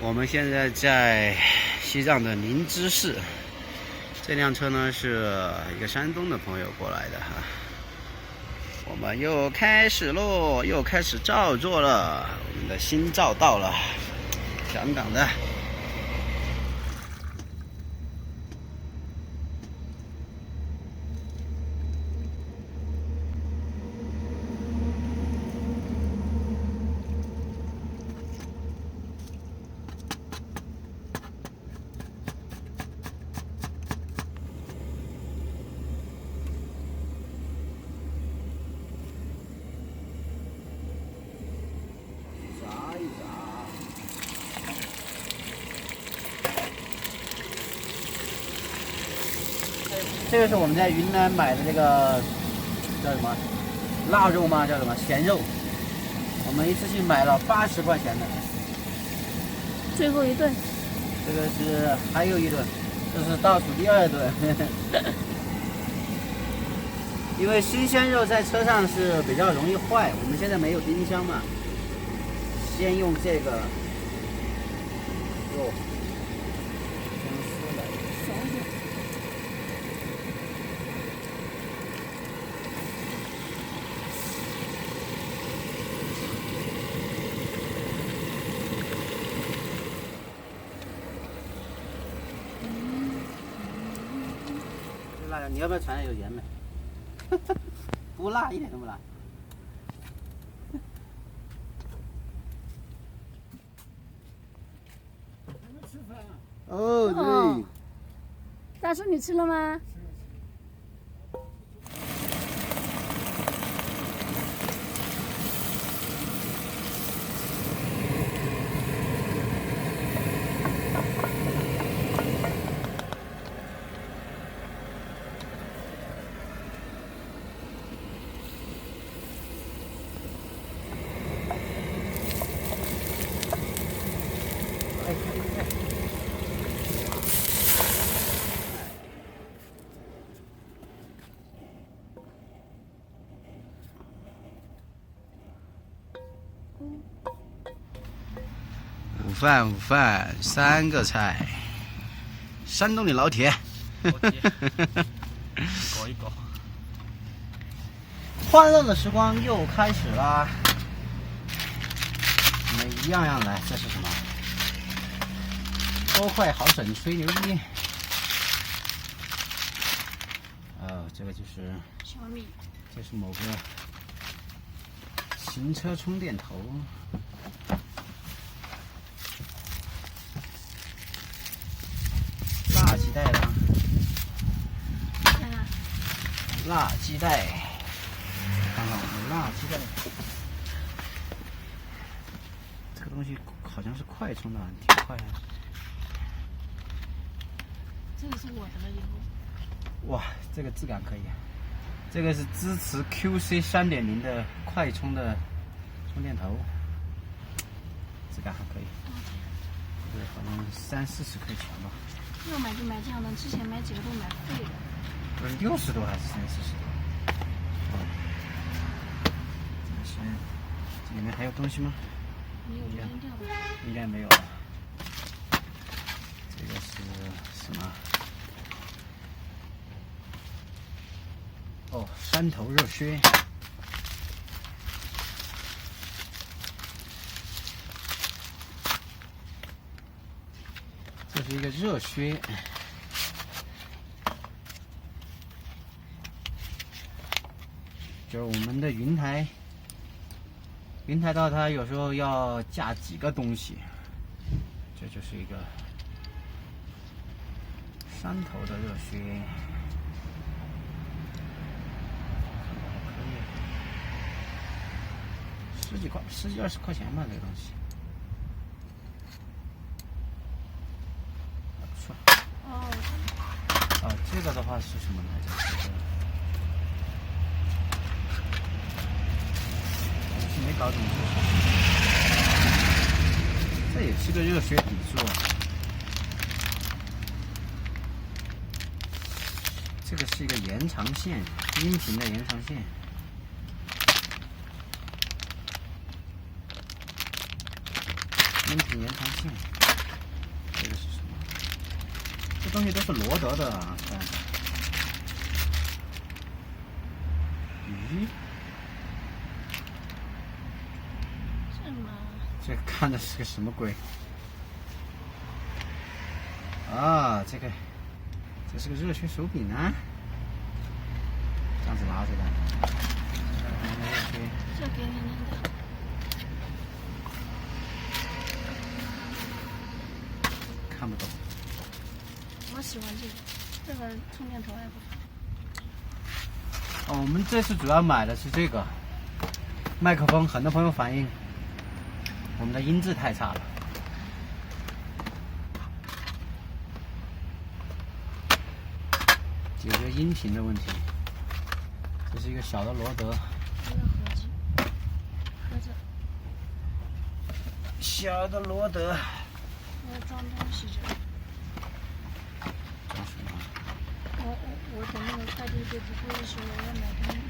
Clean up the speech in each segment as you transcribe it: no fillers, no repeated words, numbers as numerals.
我们现在在西藏的林芝市，这辆车呢是一个山东的朋友过来的哈。我们又开始喽，又开始造作了，我们的新造到了，香港的。这个是我们在云南买的这个叫什么腊肉吗？叫什么咸肉？我们一次性买了80块钱的。最后一顿。这个是还有一顿，这是倒数第2顿。因为新鲜肉在车上是比较容易坏，我们现在没有冰箱嘛，先用这个肉。辣，你要不要尝尝有盐没？不辣，一点都不辣。吃饭啊？哦，对。大叔，你吃了吗？午饭3个菜，山东的老铁，搞一搞。欢乐的时光又开始啦，我们一样样来。这是什么？多快好省，吹牛逼。哦，这个就是小米，这是某个行车充电头。辣鸡袋啦，辣鸡袋，看看我们辣鸡袋，这个东西好像是快充的，挺快的。这个是我的了以后。哇，这个质感可以，这个是支持 QC 3.0的快充的充电头，质感还可以。这个好像30-40块钱吧。要买就买这样的，之前买几个都买废了。不是60多还是30-40多？这是，这里面还有东西吗？没有就扔掉吧。应该没有了。这个是什么？哦，山头热靴。这是一个热靴。就是我们的云台到它有时候要架几个东西，这就是一个山头的热靴，还可以，10几块，10几20块钱吧，这个东西，还不错。哦，这个的话是什么来着？没搞懂，这也是个热靴底座。这个是一个延长线，音频的延长线。音频延长线。这东西都是罗德的啊，看。咦？是吗？这看的是个什么鬼？啊，这是个热血手柄啊，这样子拿着的。这给你那个。看不懂。我喜欢这个充电头还不错。哦，我们这次主要买的是这个麦克风，很多朋友反映我们的音质太差了。解决音频的问题。这是一个小的罗德。一个盒子。小的罗德。我要装东西这。装什么？我等那个快递被不会的时候，我要买那个。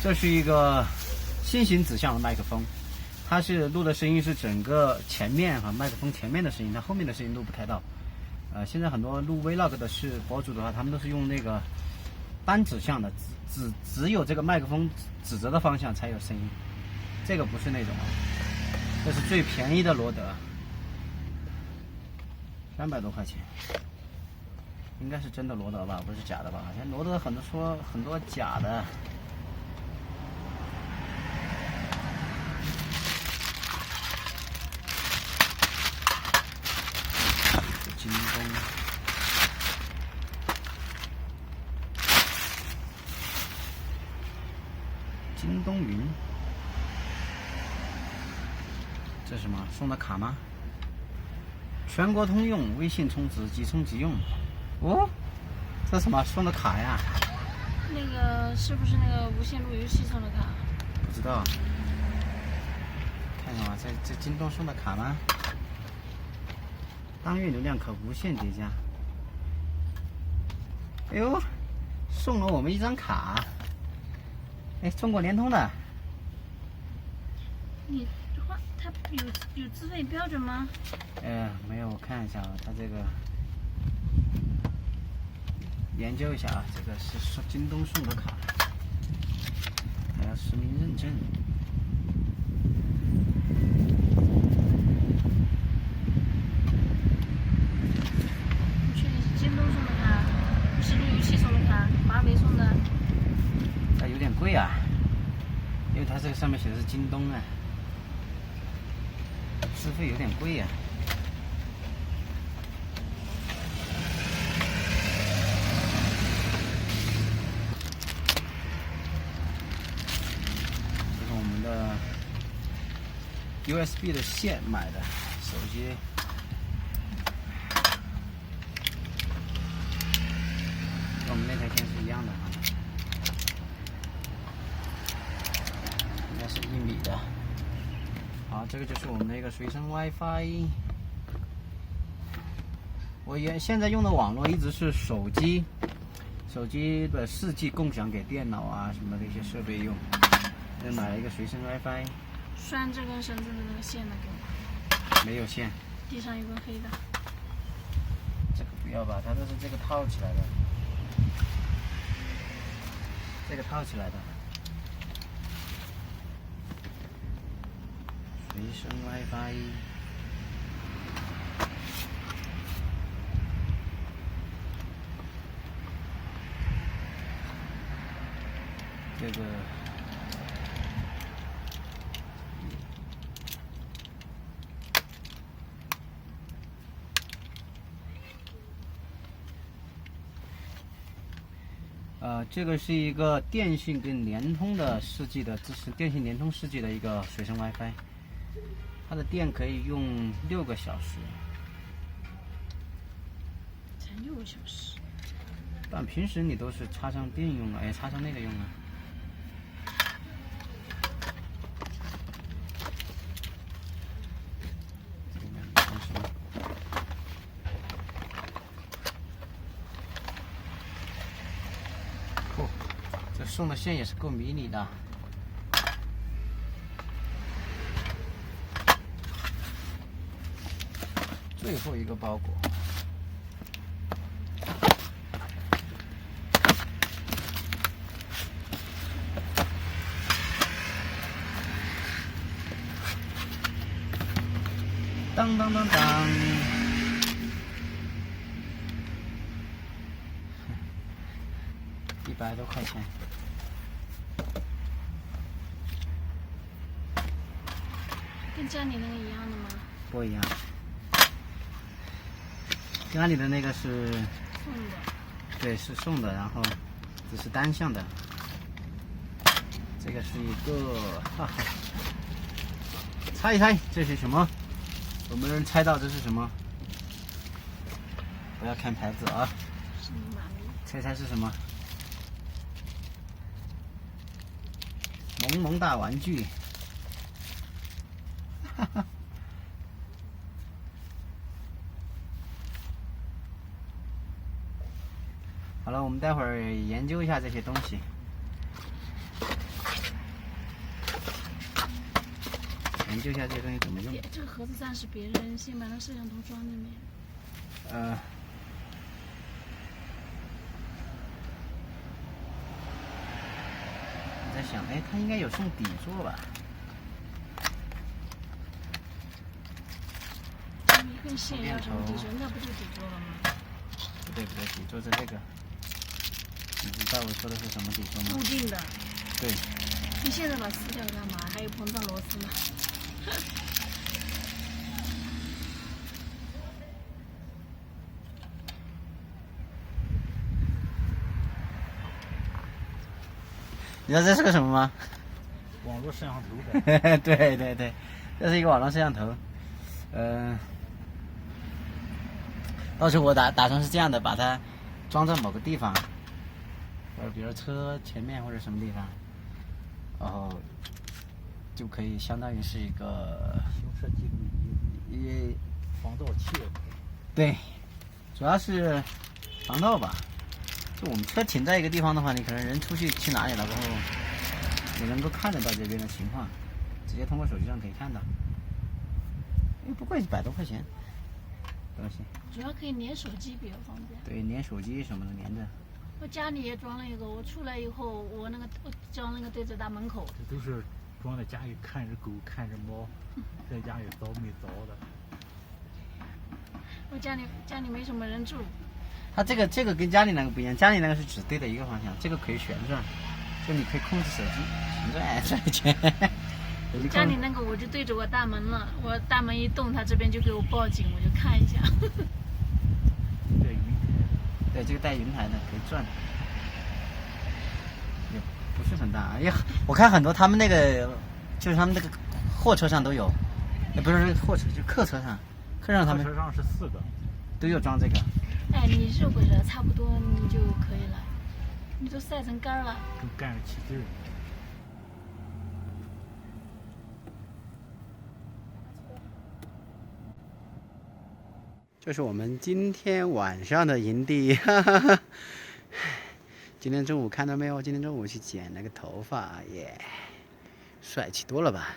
这是一个新型指向的麦克风，它是录的声音是整个前面和麦克风前面的声音，它后面的声音录不太到。现在很多录 vlog 的是博主的话，他们都是用那个单指向的，只有这个麦克风指着的方向才有声音。这个不是那种啊，这是最便宜的罗德，300多块钱，应该是真的罗德吧，不是假的吧？现在罗德很多假的。京东，京东云，这是什么？送的卡吗？全国通用，微信充值即充即用。哦，这什么送的卡呀？那个是不是那个无线路由器送的卡？不知道，看看啊，这京东送的卡吗？当月流量可无限叠加。哎呦，送了我们一张卡。哎，中国联通的。你花它有资费标准吗？没有，我看一下啊，它这个研究一下啊，这个是京东送的卡，还要实名认证。你确定是京东送的卡，不是路由器送的卡，华为送的？它有点贵啊，因为它这个上面写的是京东啊，资费有点贵呀。这是我们的 USB 的线买的，手机。跟我们那台线是一样的啊，应该是1米的。好，这个就是我们的一个随身 WiFi。我现在用的网络一直是手机的4G 共享给电脑啊什么的一些设备用。又买了一个随身 WiFi。拴这根绳子的那个线的给我。没有线。地上有根黑的。这个不要吧，它这是这个套起来的。这个套起来的。随身 WiFi。这个这个是一个电信跟联通的4G 的支持，电信联通4G 的一个随身 WiFi， 它的电可以用6个小时。才6个小时。但平时你都是插上电用了，插上那个用了。这送的线也是够迷你的。最后一个包裹。当当当当，100多块钱。跟家里那个一样的吗？不一样，家里的那个是送的。对，是送的，然后只是单向的。这个是一个，哈哈，猜一猜这是什么？有没有人猜到这是什么？不要看牌子啊！什么玩意？猜猜是什么？萌萌哒玩具。哈哈。好了，我们待会儿研究一下这些东西。研究一下这些东西怎么用。这个盒子上是别人先把那摄像头装里面。我在想，哎，它应该有送底座吧？一根线要什么底座？那不就底座了吗？不对，底座是这个。你知道我说的是什么底座吗？固定的。对。你现在把撕掉干嘛？还有膨胀螺丝呢。你知道这是个什么吗？网络摄像头呗。对，这是一个网络摄像头。到时候我打算是这样的，把它装在某个地方，比如车前面或者什么地方，然后就可以相当于是一个行车记录仪、防盗器。对，主要是防盗吧。就我们车停在一个地方的话，你可能人出去哪里了，然后你能够看得到这边的情况，直接通过手机上可以看到。不贵，100多块钱东西。主要可以连手机比较方便。对，连手机什么的连着。我家里也装了一个，我出来以后，我装那个对着大门口。这都是装在家里看着狗看着猫，在家里凿没凿的。我家里没什么人住。它这个跟家里那个不一样，家里那个是只对着一个方向，这个可以旋转，就你可以控制手机旋转。家里那个我就对着我大门了，我大门一动，它这边就给我报警，我就看一下。带云台。对，这个带云台的可以转，也不是很大。哎呀，我看很多他们那个，就是他们那个货车上都有，不是货车，就客车上，客上车上是4个，都有装这个。哎，你热不热？差不多你就可以了，你都晒成干了，跟干着起劲儿。这是我们今天晚上的营地，哈哈哈。今天中午看到没有？今天中午去剪了个头发，耶，帅气多了吧？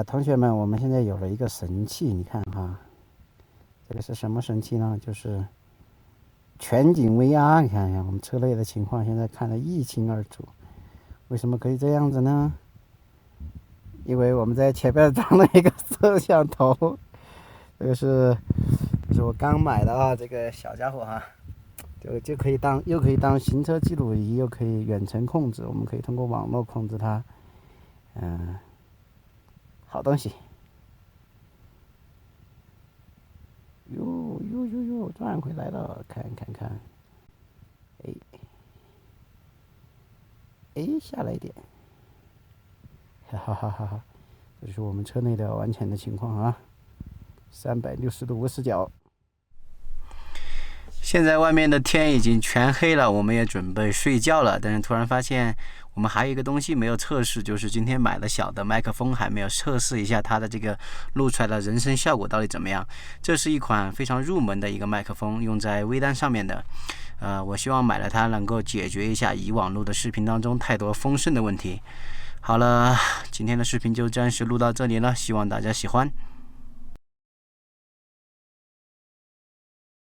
同学们，我们现在有了一个神器，你看哈，这个是什么神器呢？就是全景 VR。你看看我们车内的情况，现在看得一清二楚。为什么可以这样子呢？因为我们在前面装了一个摄像头，这个是我刚买的啊，这个小家伙哈，就可以又可以当行车记录仪，又可以远程控制，我们可以通过网络控制它，好东西。哟，转回来了，看，哎，下来一点，哈哈，这是我们车内的完全的情况啊，360度无死角。现在外面的天已经全黑了，我们也准备睡觉了。但是突然发现，我们还有一个东西没有测试，就是今天买的小的麦克风还没有测试一下它的这个录出来的人声效果到底怎么样。这是一款非常入门的一个麦克风，用在微单上面的。我希望买了它能够解决一下以往录的视频当中太多风声的问题。好了，今天的视频就暂时录到这里了，希望大家喜欢。